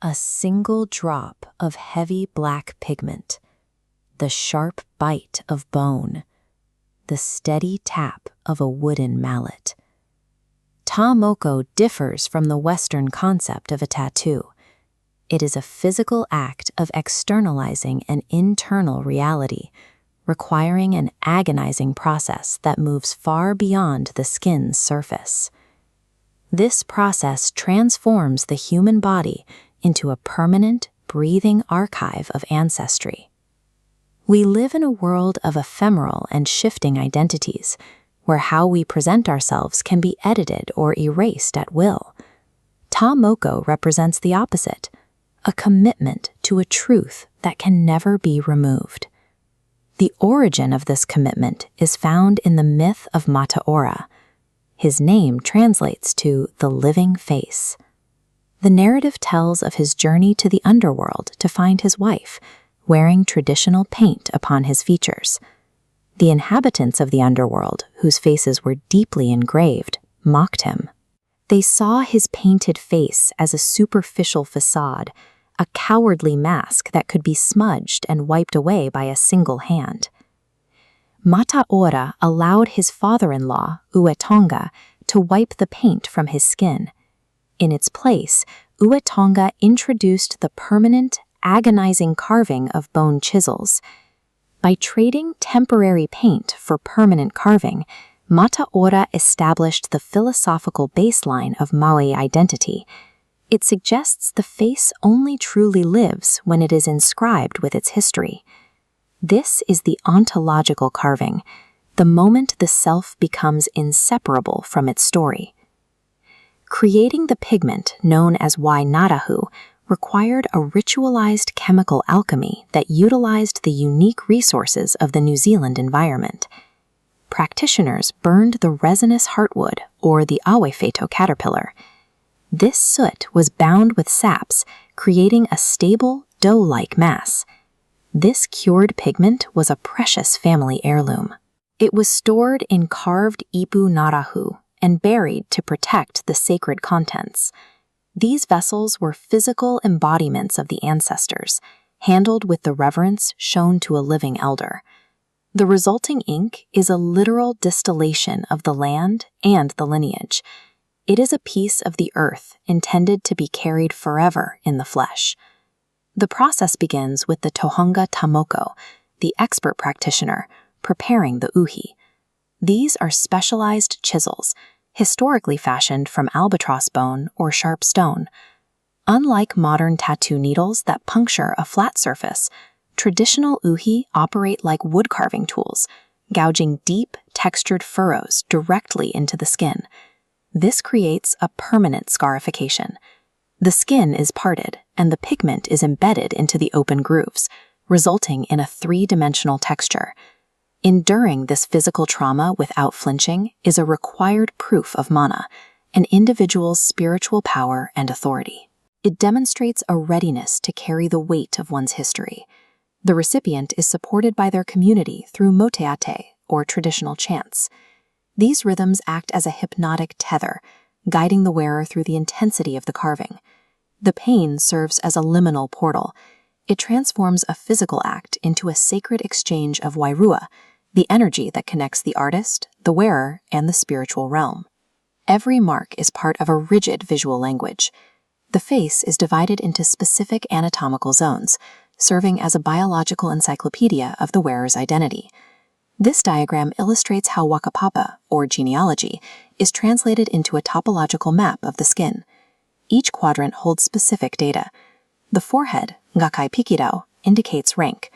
A single drop of heavy black pigment, the sharp bite of bone, the steady tap of a wooden mallet. Tā Moko differs from the Western concept of a tattoo. It is a physical act of externalizing an internal reality, requiring an agonizing process that moves far beyond the skin's surface. This process transforms the human body into a permanent, breathing archive of ancestry. We live in a world of ephemeral and shifting identities, where how we present ourselves can be edited or erased at will. Tā Moko represents the opposite, a commitment to a truth that can never be removed. The origin of this commitment is found in the myth of Aotearoa. His name translates to the living face. The narrative tells of his journey to the underworld to find his wife, wearing traditional paint upon his features. The inhabitants of the underworld, whose faces were deeply engraved, mocked him. They saw his painted face as a superficial facade, a cowardly mask that could be smudged and wiped away by a single hand. Aotearoa allowed his father-in-law, Uetonga, to wipe the paint from his skin. In its place, Uetonga introduced the permanent, agonizing carving of bone chisels. By trading temporary paint for permanent carving, Aotearoa established the philosophical baseline of Maui identity. It suggests the face only truly lives when it is inscribed with its history. This is the ontological carving, the moment the self becomes inseparable from its story. Creating the pigment known as wainarahu required a ritualized chemical alchemy that utilized the unique resources of the New Zealand environment. Practitioners burned the resinous heartwood or the awewhito caterpillar. This soot was bound with saps, creating a stable, dough-like mass. This cured pigment was a precious family heirloom. It was stored in carved ipu narahu and buried to protect the sacred contents. These vessels were physical embodiments of the ancestors, handled with the reverence shown to a living elder. The resulting ink is a literal distillation of the land and the lineage. It is a piece of the earth intended to be carried forever in the flesh. The process begins with the tohunga Tā Moko, the expert practitioner, preparing the uhi. These are specialized chisels, historically fashioned from albatross bone or sharp stone. Unlike modern tattoo needles that puncture a flat surface, traditional uhi operate like wood carving tools, gouging deep, textured furrows directly into the skin. This creates a permanent scarification. The skin is parted, and the pigment is embedded into the open grooves, resulting in a three-dimensional texture. Enduring this physical trauma without flinching is a required proof of mana, an individual's spiritual power and authority. It demonstrates a readiness to carry the weight of one's history. The recipient is supported by their community through moteate, or traditional chants. These rhythms act as a hypnotic tether, guiding the wearer through the intensity of the carving. The pain serves as a liminal portal. It transforms a physical act into a sacred exchange of wairua, the energy that connects the artist, the wearer, and the spiritual realm. Every mark is part of a rigid visual language. The face is divided into specific anatomical zones, serving as a biological encyclopedia of the wearer's identity. This diagram illustrates how wakapapa, or genealogy, is translated into a topological map of the skin. Each quadrant holds specific data. The forehead, gakai pikirau, indicates rank.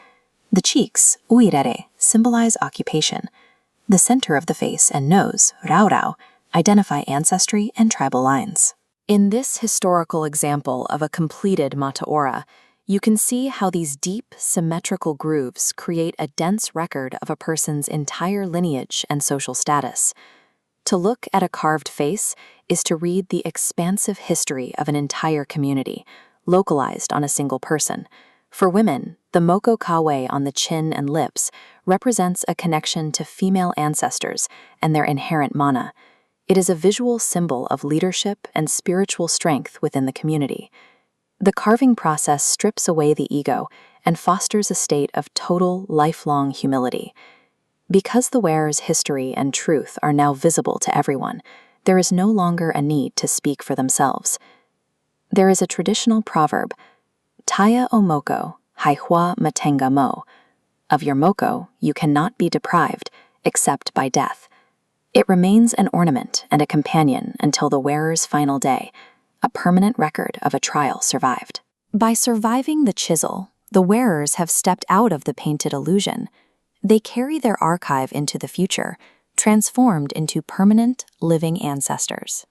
The cheeks, uirere, symbolize occupation. The center of the face and nose, raurau, identify ancestry and tribal lines. In this historical example of a completed Aotearoa, you can see how these deep, symmetrical grooves create a dense record of a person's entire lineage and social status. To look at a carved face is to read the expansive history of an entire community, localized on a single person. For women, the moko kawe on the chin and lips represents a connection to female ancestors and their inherent mana. It is a visual symbol of leadership and spiritual strength within the community. The carving process strips away the ego and fosters a state of total, lifelong humility. Because the wearer's history and truth are now visible to everyone, there is no longer a need to speak for themselves. There is a traditional proverb, "Taia o moko, haihua matenga mo." Of your moko, you cannot be deprived, except by death. It remains an ornament and a companion until the wearer's final day, a permanent record of a trial survived. By surviving the chisel, the wearers have stepped out of the painted illusion. They carry their archive into the future, transformed into permanent, living ancestors.